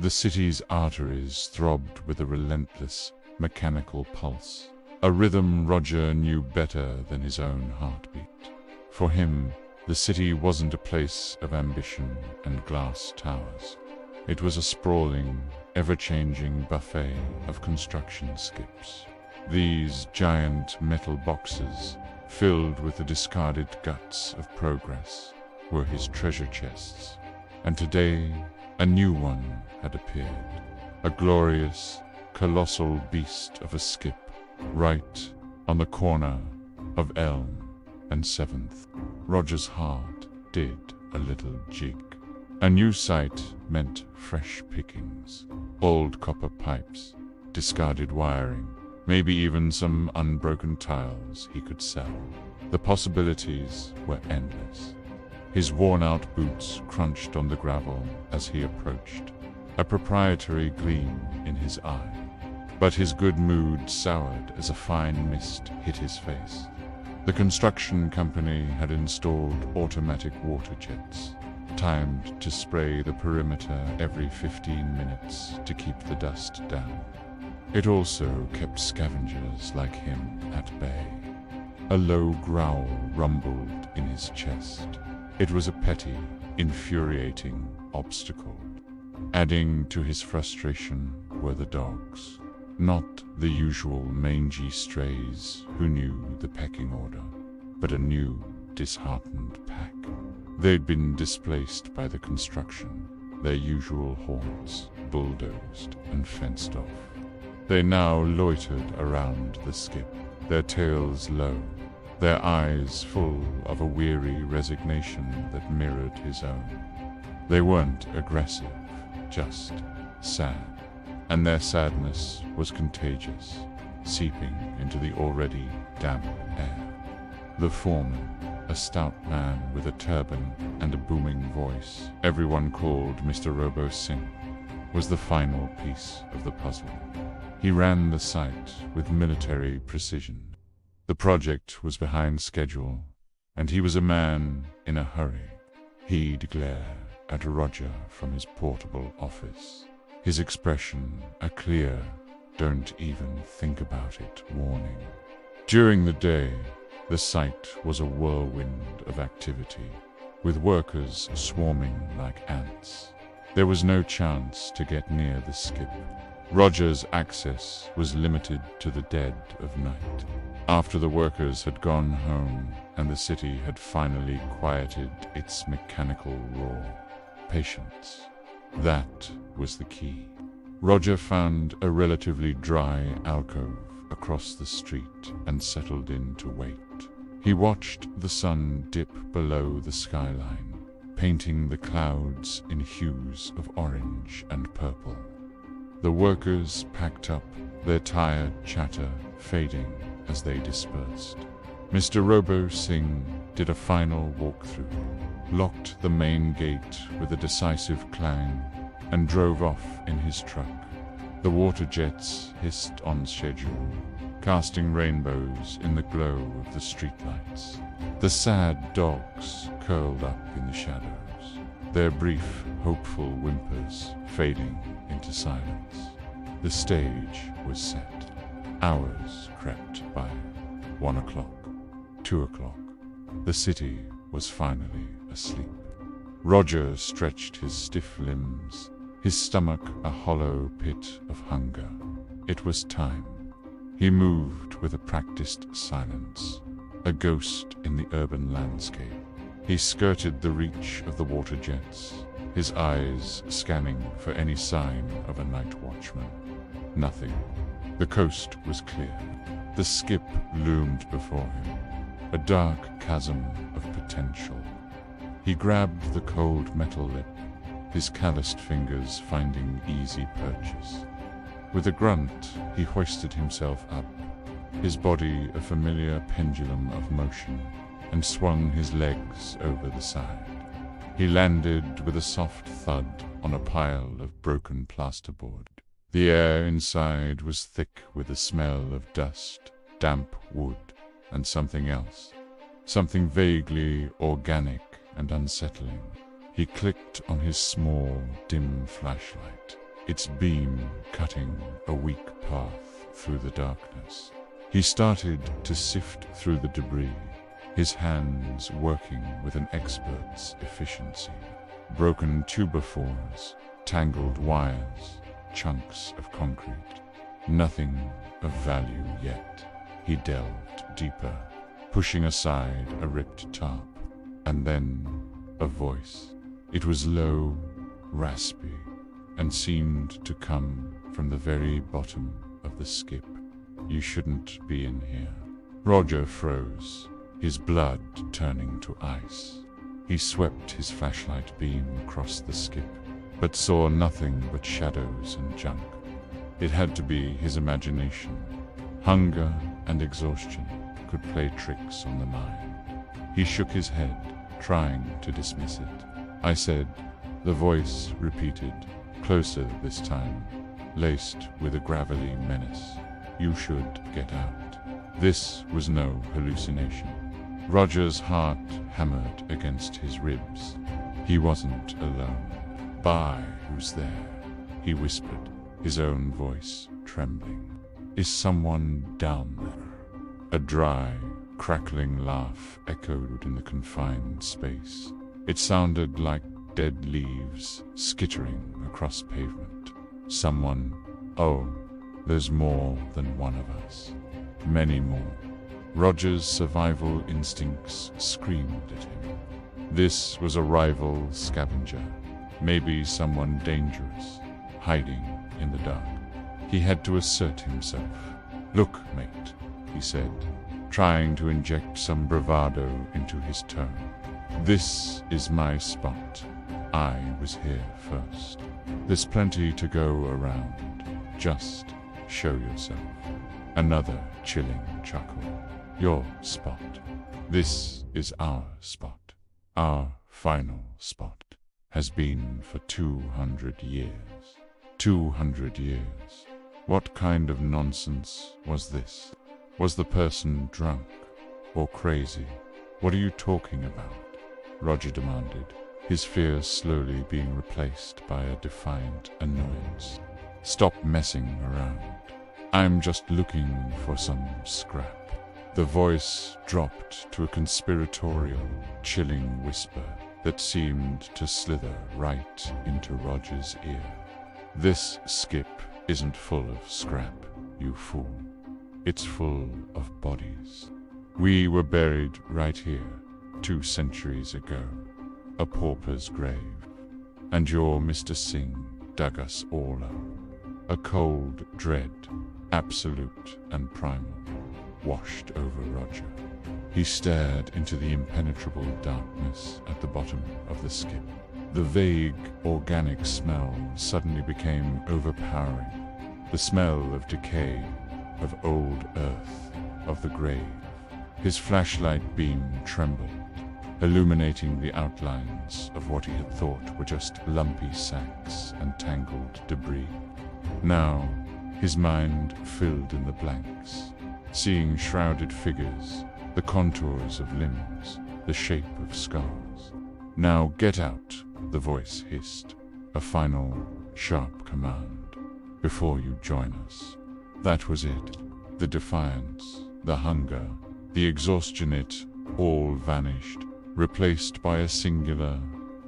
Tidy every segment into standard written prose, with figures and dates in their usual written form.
The city's arteries throbbed with a relentless, mechanical pulse, a rhythm Roger knew better than his own heartbeat. For him, the city wasn't a place of ambition and glass towers. It was a sprawling, ever-changing buffet of construction skips. These giant metal boxes, filled with the discarded guts of progress, were his treasure chests. And today, a new one had appeared, a glorious, colossal beast of a skip, right on the corner of Elm and 7th. Roger's heart did a little jig. A new site meant fresh pickings, old copper pipes, discarded wiring, maybe even some unbroken tiles he could sell. The possibilities were endless. His worn-out boots crunched on the gravel as he approached, a proprietary gleam in his eye. But his good mood soured as a fine mist hit his face. The construction company had installed automatic water jets, timed to spray the perimeter every 15 minutes to keep the dust down. It also kept scavengers like him at bay. A low growl rumbled in his chest. It was a petty, infuriating obstacle. Adding to his frustration were the dogs. Not the usual mangy strays who knew the pecking order, but a new, disheartened pack. They'd been displaced by the construction, their usual haunts bulldozed and fenced off. They now loitered around the skip, their tails low, their eyes full of a weary resignation that mirrored his own. They weren't aggressive, just sad, and their sadness was contagious, seeping into the already damp air. The foreman, a stout man with a turban and a booming voice everyone called Mr. Robo Singh, was the final piece of the puzzle. He ran the site with military precision. The project was behind schedule, and he was a man in a hurry. He'd glare at Roger from his portable office, his expression a clear, don't even think about it warning. During the day, the site was a whirlwind of activity, with workers swarming like ants. There was no chance to get near the skip. Roger's access was limited to the dead of night. After the workers had gone home and the city had finally quieted its mechanical roar. Patience. That was the key. Roger found a relatively dry alcove across the street and settled in to wait. He watched the sun dip below the skyline, painting the clouds in hues of orange and purple. The workers packed up, their tired chatter fading as they dispersed. Mr. Robo Singh did a final walkthrough, locked the main gate with a decisive clang, and drove off in his truck. The water jets hissed on schedule, casting rainbows in the glow of the streetlights. The sad dogs curled up in the shadows, their brief, hopeful whimpers fading into silence. The stage was set. Hours crept by. 1 o'clock, 2 o'clock. The city was finally asleep. Roger stretched his stiff limbs, his stomach a hollow pit of hunger. It was time. He moved with a practiced silence, a ghost in the urban landscape. He skirted the reach of the water jets, his eyes scanning for any sign of a night watchman. Nothing. The coast was clear. The skip loomed before him, a dark chasm of potential. He grabbed the cold metal lip, his calloused fingers finding easy purchase. With a grunt, he hoisted himself up, his body a familiar pendulum of motion, and swung his legs over the side. He landed with a soft thud on a pile of broken plasterboard. The air inside was thick with the smell of dust, damp wood, and something else. Something vaguely organic and unsettling. He clicked on his small, dim flashlight. its beam cutting a weak path through the darkness. He started to sift through the debris, his hands working with an expert's efficiency. Broken tubophores, tangled wires, chunks of concrete. Nothing of value yet. He delved deeper, pushing aside a ripped tarp, and then a voice. It was low, raspy, and seemed to come from the very bottom of the skip. "You shouldn't be in here." Roger froze, his blood turning to ice. He swept his flashlight beam across the skip, but saw nothing but shadows and junk. It had to be his imagination. Hunger and exhaustion could play tricks on the mind. He shook his head, trying to dismiss it. "I said," the voice repeated, closer this time, laced with a gravelly menace. "You should get out." This was no hallucination. Roger's heart hammered against his ribs. He wasn't alone. "Bye, who's there?" he whispered, his own voice trembling. "Is someone down there?" A dry, crackling laugh echoed in the confined space. It sounded like dead leaves skittering across pavement. "Someone? Oh, there's more than one of us. Many more." Roger's survival instincts screamed at him. This was a rival scavenger, maybe someone dangerous, hiding in the dark. He had to assert himself. "Look, mate," he said, trying to inject some bravado into his tone. "This is my spot. I was here first. There's plenty to go around. Just show yourself." Another chilling chuckle. "Your spot. This is our spot. Our final spot. Has been for 200 years. 200 years. What kind of nonsense was this? Was the person drunk or crazy? What are you talking about?" Roger demanded, his fear slowly being replaced by a defiant annoyance. "Stop messing around. I'm just looking for some scrap." The voice dropped to a conspiratorial, chilling whisper that seemed to slither right into Roger's ear. "This skip isn't full of scrap, you fool. It's full of bodies. We were buried right here 2 centuries ago. A pauper's grave. And your Mr. Singh dug us all up. A cold dread, absolute and primal, washed over Roger. He stared into the impenetrable darkness at the bottom of the skip. The vague, organic smell suddenly became overpowering. The smell of decay, of old earth, of the grave. His flashlight beam trembled, illuminating the outlines of what he had thought were just lumpy sacks and tangled debris. Now, his mind filled in the blanks, seeing shrouded figures, the contours of limbs, the shape of skulls. "Now get out," the voice hissed, a final, sharp command, "before you join us." That was it. The defiance, the hunger, the exhaustion, it all vanished, replaced by a singular,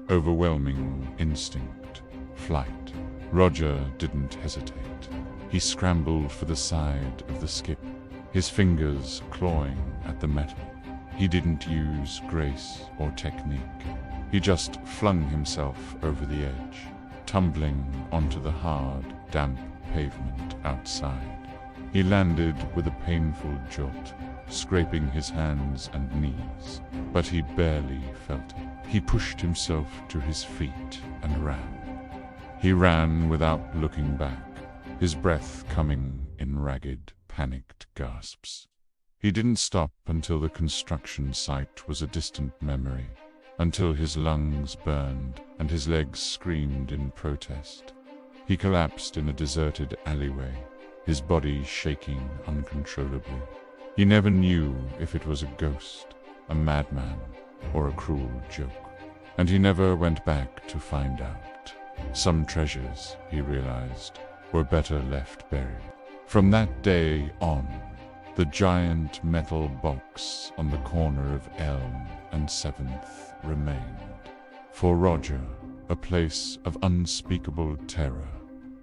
overwhelming instinct: flight. Roger didn't hesitate. He scrambled for the side of the skip, his fingers clawing at the metal. He didn't use grace or technique. He just flung himself over the edge, tumbling onto the hard, damp pavement outside. He landed with a painful jolt, scraping his hands and knees, but he barely felt it. He pushed himself to his feet and ran. He ran without looking back, his breath coming in ragged, panicked gasps. He didn't stop until the construction site was a distant memory, until his lungs burned and his legs screamed in protest. He collapsed in a deserted alleyway, his body shaking uncontrollably. He never knew if it was a ghost, a madman, or a cruel joke, and he never went back to find out. Some treasures, he realized, were better left buried. From that day on, the giant metal box on the corner of Elm and 7th remained. For Roger, a place of unspeakable terror,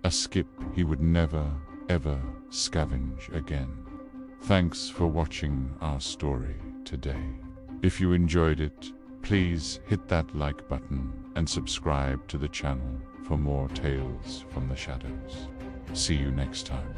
a skip he would never, ever scavenge again. Thanks for watching our story today. If you enjoyed it, please hit that like button and subscribe to the channel for more tales from the shadows. See you next time.